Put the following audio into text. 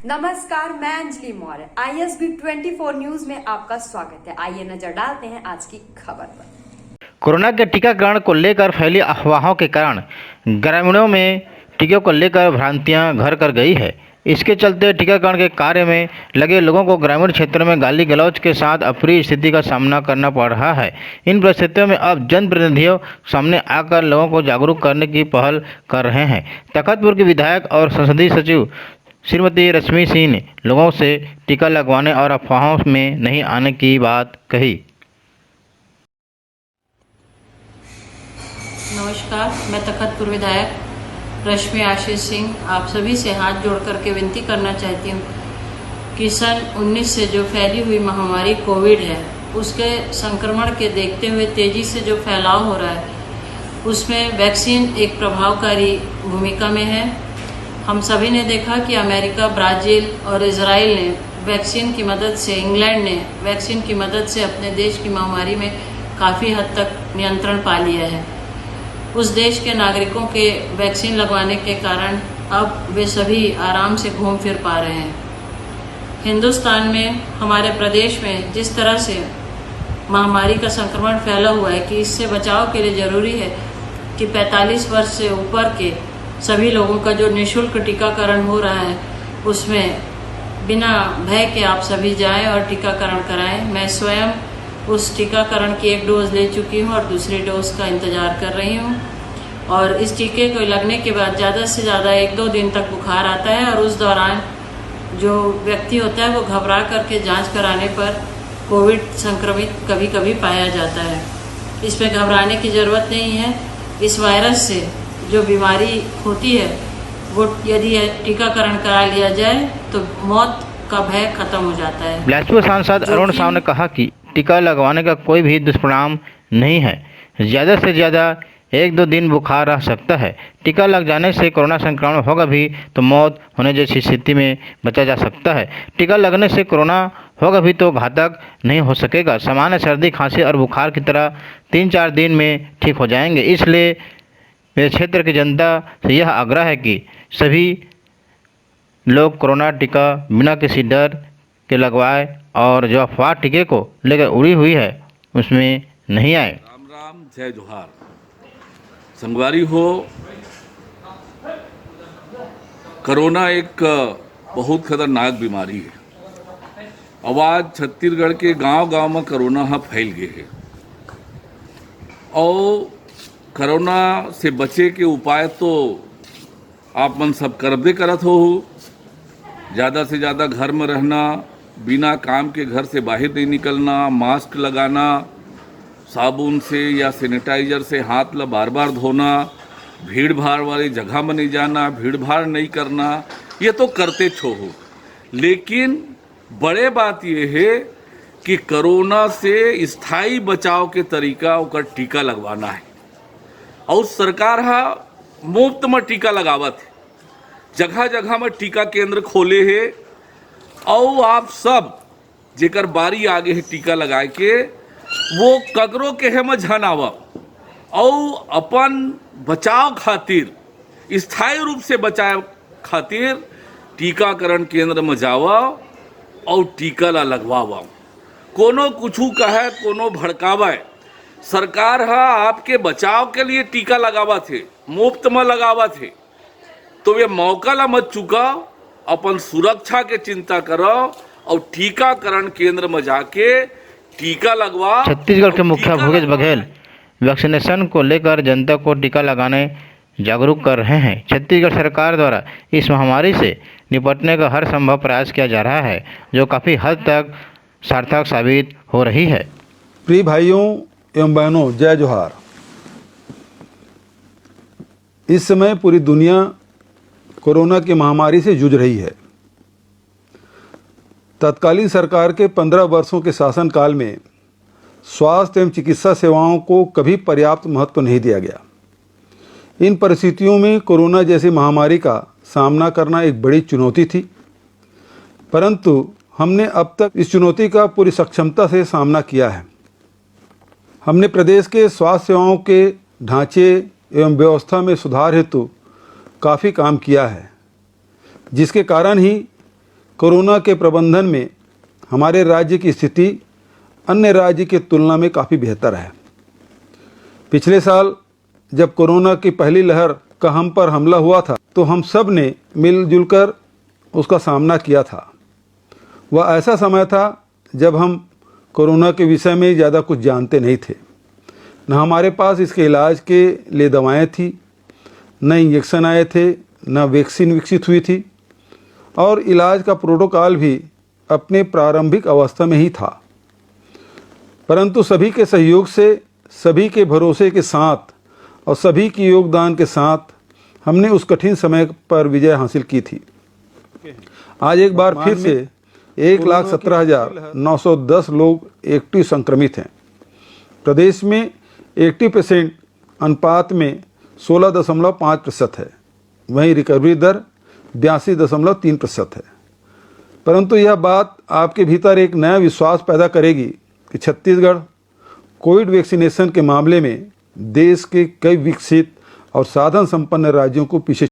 नमस्कार, मैं Anjali Maurya. ISB 24 news में आपका स्वागत है। आइए नजर डालते हैं आज की खबर पर। कोरोना के टीकाकरण को लेकर फैली अफवाहों के कारण ग्रामीणों में टीके को लेकर भ्रांतियां घर कर गई है। इसके चलते टीकाकरण के कार्य में लगे लोगों को ग्रामीण क्षेत्रों में गाली गलौज के साथ अप्रिय स्थिति का सामना करना पड़ रहा है। इन परिस्थितियों में अब जनप्रतिनिधियों सामने आकर लोगों को जागरूक करने की पहल कर रहे हैं। तखतपुर के विधायक और संसदीय सचिव श्रीमती रश्मि सिंह ने लोगों से टीका लगवाने और अफवाहों में नहीं आने की बात कही। नमस्कार, मैं तखतपुर विधायक रश्मि आशीष सिंह आप सभी से हाथ जोड़ करके विनती करना चाहती हूँ कि सन 19 से जो फैली हुई महामारी कोविड है, उसके संक्रमण के देखते हुए तेजी से जो फैलाव हो रहा है, उसमें वैक्सीन एक प्रभावकारी भूमिका में है। हम सभी ने देखा कि अमेरिका, ब्राज़ील और इजराइल ने वैक्सीन की मदद से, इंग्लैंड ने वैक्सीन की मदद से अपने देश की महामारी में काफ़ी हद तक नियंत्रण पा लिया है। उस देश के नागरिकों के वैक्सीन लगवाने के कारण अब वे सभी आराम से घूम फिर पा रहे हैं। हिंदुस्तान में, हमारे प्रदेश में जिस तरह से महामारी का संक्रमण फैला हुआ है कि इससे बचाव के लिए ज़रूरी है कि 45 वर्ष से ऊपर के सभी लोगों का जो निःशुल्क टीकाकरण हो रहा है, उसमें बिना भय के आप सभी जाएं और टीकाकरण कराएं। मैं स्वयं उस टीकाकरण की एक डोज ले चुकी हूं और दूसरी डोज का इंतज़ार कर रही हूं। और इस टीके को लगने के बाद ज़्यादा से ज़्यादा 1-2 दिन तक बुखार आता है और उस दौरान जो व्यक्ति होता है वो घबरा करके जांच कराने पर कोविड संक्रमित कभी कभी पाया जाता है। इसमें घबराने की ज़रूरत नहीं है। इस वायरस से जो बीमारी होती है, वो यदि टीकाकरण करा लिया जाए तो मौत का भय खत्म हो जाता है। बिलासपुर सांसद अरुण साव ने कहा कि टीका लगवाने का कोई भी दुष्परिणाम नहीं है। ज़्यादा से ज़्यादा 1-2 दिन बुखार रह सकता है। टीका लग जाने से कोरोना संक्रमण होगा भी तो मौत होने जैसी स्थिति में बचा जा सकता है। टीका लगने से कोरोना होगा भी तो घातक नहीं हो सकेगा। सामान्य सर्दी, खांसी और बुखार की तरह 3-4 दिन में ठीक हो जाएंगे। इसलिए मेरे क्षेत्र की जनता से यह आग्रह है कि सभी लोग कोरोना टीका बिना किसी डर के लगवाए और जो अफवाह टीके को लेकर उड़ी हुई है उसमें नहीं आए। राम राम, जय जोहार। संगवारी हो, कोरोना एक बहुत खतरनाक बीमारी है। अब आज छत्तीसगढ़ के गांव-गांव में कोरोना फैल गए है और कोरोना से बचे के उपाय तो आप मन सब करबे करत हो। ज़्यादा से ज़्यादा घर में रहना, बिना काम के घर से बाहर नहीं निकलना, मास्क लगाना, साबुन से या सैनिटाइजर से हाथ ला बार बार धोना, भीड़ भाड़ वाली जगह में नहीं जाना, भीड़ भाड़ नहीं करना, ये तो करते छो हो। लेकिन बड़े बात ये है कि कोरोना से स्थायी बचाव के तरीका ओकर टीका लगवाना है और सरकार मुफ्त में टीका लगावत है। जगह जगह में टीका केंद्र खोले है और आप सब जेकर बारी आगे है टीका लगाए के, वो कगरो के है में झन आवा और अपन बचाव खातिर, स्थायी रूप से बचाव खातिर टीकाकरण केंद्र में जावा और टीका ला लगवावा। कोनो कुछू कहे, कोनो भड़कावे, सरकार आपके बचाव के लिए टीका लगावा थे, मुफ्त में लगावा थे, तो ये मौका ला मत चुकाओ, अपन सुरक्षा के चिंता करो और टीकाकरण केंद्र में जाके टीका लगवा। छत्तीसगढ़ के मुखिया भूपेश बघेल वैक्सीनेशन को लेकर जनता को टीका लगाने जागरूक कर रहे हैं। छत्तीसगढ़ सरकार द्वारा इस महामारी से निपटने का हर संभव प्रयास किया जा रहा है, जो काफ़ी हद तक सार्थक साबित हो रही है। प्रिय भाइयों एवं बहनों, जय जोहार। इस समय पूरी दुनिया कोरोना की महामारी से जूझ रही है। तत्कालीन सरकार के 15 वर्षों के शासनकाल में स्वास्थ्य एवं चिकित्सा सेवाओं को कभी पर्याप्त महत्व नहीं दिया गया। इन परिस्थितियों में कोरोना जैसी महामारी का सामना करना एक बड़ी चुनौती थी, परंतु हमने अब तक इस चुनौती का पूरी सक्षमता से सामना किया है। हमने प्रदेश के स्वास्थ्य सेवाओं के ढांचे एवं व्यवस्था में सुधार हेतु काफ़ी काम किया है, जिसके कारण ही कोरोना के प्रबंधन में हमारे राज्य की स्थिति अन्य राज्य की तुलना में काफ़ी बेहतर है। पिछले साल जब कोरोना की पहली लहर का हम पर हमला हुआ था तो हम सब ने मिलजुल कर उसका सामना किया था। वह ऐसा समय था जब हम कोरोना के विषय में ज़्यादा कुछ जानते नहीं थे। न हमारे पास इसके इलाज के लिए दवाएं थी, न इंजेक्शन आए थे, न वैक्सीन विकसित हुई थी और इलाज का प्रोटोकॉल भी अपने प्रारंभिक अवस्था में ही था। परंतु सभी के सहयोग से, सभी के भरोसे के साथ और सभी के योगदान के साथ हमने उस कठिन समय पर विजय हासिल की थी। आज एक बार फिर से 1,17,910 लोग एक्टिव संक्रमित हैं। प्रदेश में 80% अनुपात में 16.5% है। वहीं रिकवरी दर 82.3% है। परंतु यह बात आपके भीतर एक नया विश्वास पैदा करेगी कि छत्तीसगढ़ कोविड वैक्सीनेशन के मामले में देश के कई विकसित और साधन संपन्न राज्यों को पीछे